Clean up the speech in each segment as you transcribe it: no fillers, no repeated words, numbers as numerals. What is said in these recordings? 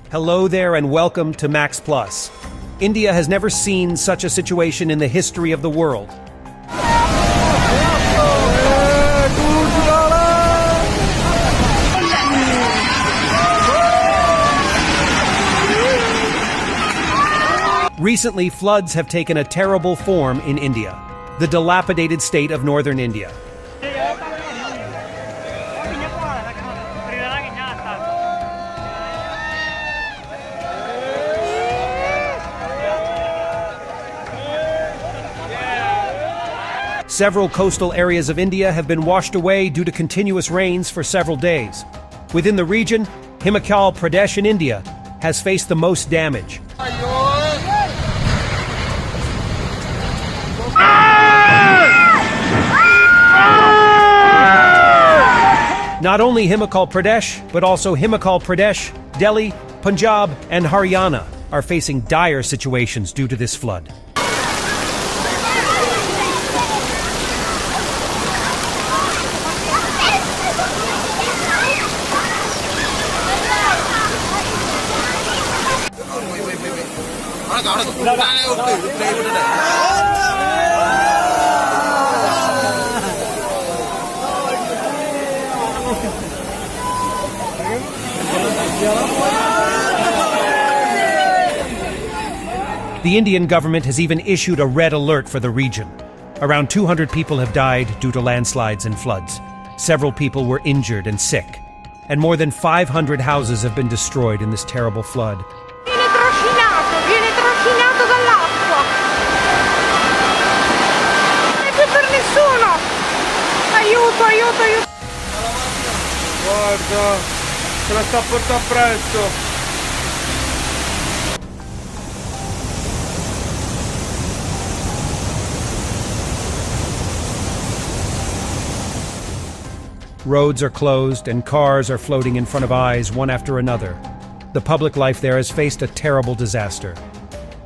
Hello there and welcome to Max Plus. India has never seen such a situation in the history of the world. Recently, floods have taken a terrible form in India, the dilapidated state of northern India. Several coastal areas of India have been washed away due to continuous rains for several days. Within the region, Himachal Pradesh in India has faced the most damage. Not only Himachal Pradesh, but also Himachal Pradesh, Delhi, Punjab, and Haryana are facing dire situations due to this flood. The Indian government has even issued a red alert for the region. Around 200 people have died due to landslides and floods. Several people were injured and sick. And more than 500 houses have been destroyed in this terrible flood. Viene trascinato dall'acqua. Non è più per nessuno. Aiuto, aiuto, aiuto. Guarda, se la sta portando presto. Roads are closed and cars are floating in front of eyes one after another. The public life there has faced a terrible disaster.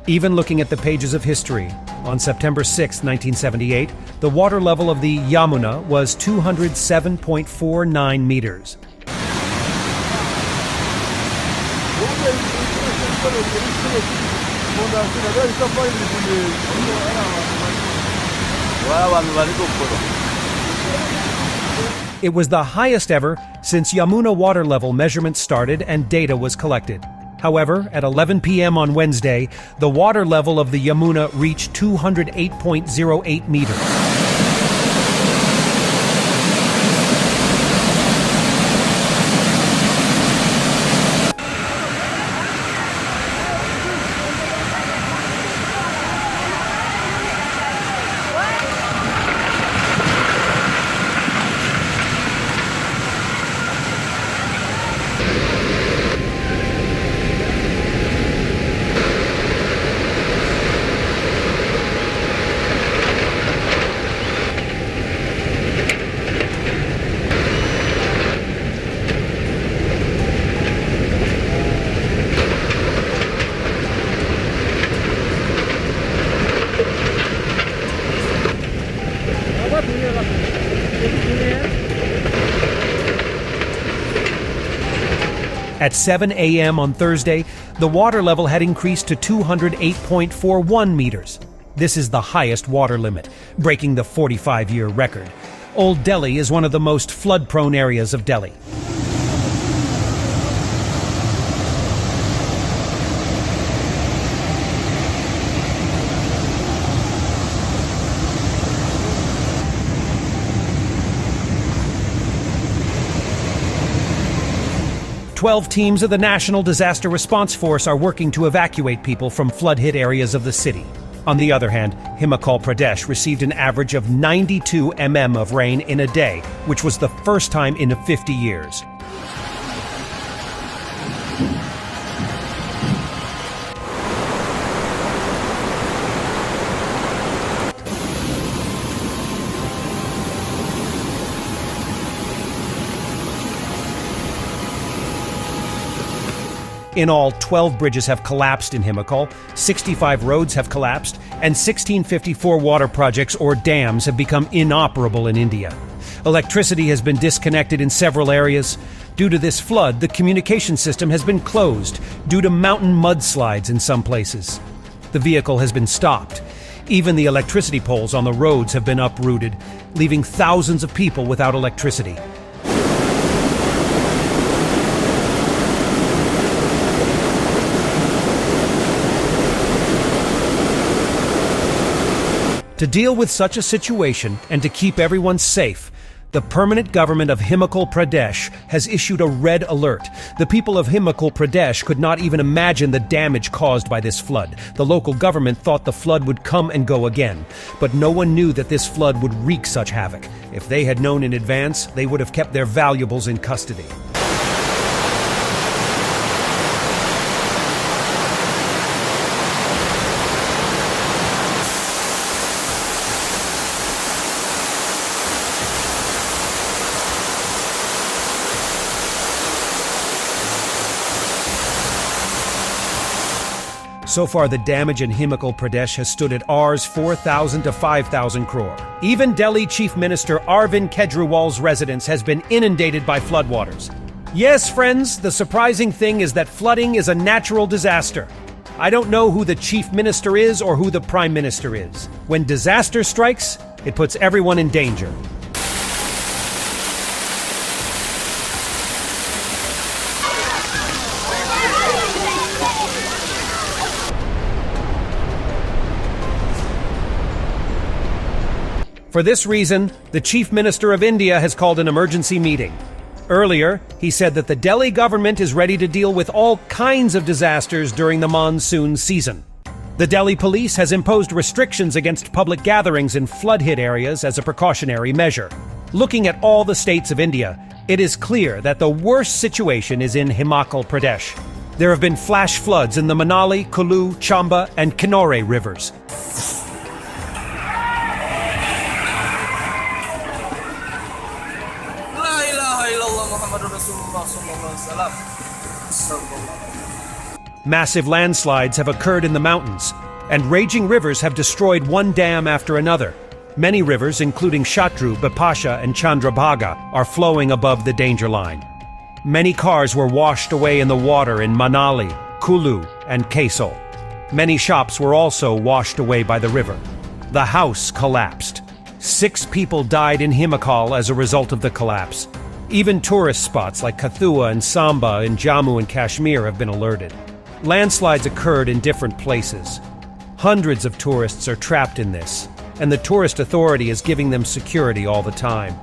Even looking at the pages of history, on September 6, 1978, the water level of the Yamuna was 207.49 meters. It was the highest ever since Yamuna water level measurements started and data was collected. However, at 11 p.m. on Wednesday, the water level of the Yamuna reached 208.08 meters. At 7 a.m. on Thursday, the water level had increased to 208.41 meters. This is the highest water limit, breaking the 45-year record. Old Delhi is one of the most flood-prone areas of Delhi. Twelve teams of the National Disaster Response Force are working to evacuate people from flood-hit areas of the city. On the other hand, Himachal Pradesh received an average of 92 mm of rain in a day, which was the first time in 50 years. In all, 12 bridges have collapsed in Himachal, 65 roads have collapsed, and 1654 water projects or dams have become inoperable in India. Electricity has been disconnected in several areas. Due to this flood, the communication system has been closed due to mountain mudslides in some places. The vehicle has been stopped. Even the electricity poles on the roads have been uprooted, leaving thousands of people without electricity. To deal with such a situation and to keep everyone safe, the permanent government of Himachal Pradesh has issued a red alert. The people of Himachal Pradesh could not even imagine the damage caused by this flood. The local government thought the flood would come and go again, but no one knew that this flood would wreak such havoc. If they had known in advance, they would have kept their valuables in custody. So far, the damage in Himachal Pradesh has stood at Rs 4,000 to 5,000 crore. Even Delhi Chief Minister Arvind Kejriwal's residence has been inundated by floodwaters. Yes, friends, the surprising thing is that flooding is a natural disaster. I don't know who the Chief Minister is or who the Prime Minister is. When disaster strikes, it puts everyone in danger. For this reason, the Chief Minister of India has called an emergency meeting. Earlier, he said that the Delhi government is ready to deal with all kinds of disasters during the monsoon season. The Delhi police has imposed restrictions against public gatherings in flood-hit areas as a precautionary measure. Looking at all the states of India, it is clear that the worst situation is in Himachal Pradesh. There have been flash floods in the Manali, Kulu, Chamba, and Kinnaur rivers. Massive landslides have occurred in the mountains, and raging rivers have destroyed one dam after another. Many rivers, including Shatru, Bipasha, and Chandrabhaga, are flowing above the danger line. Many cars were washed away in the water in Manali, Kulu, and Kaisal. Many shops were also washed away by the river. The house collapsed. 6 people died in Himachal as a result of the collapse. Even tourist spots like Kathua and Samba in Jammu and Kashmir have been alerted. Landslides occurred in different places. Hundreds of tourists are trapped in this, and the tourist authority is giving them security all the time.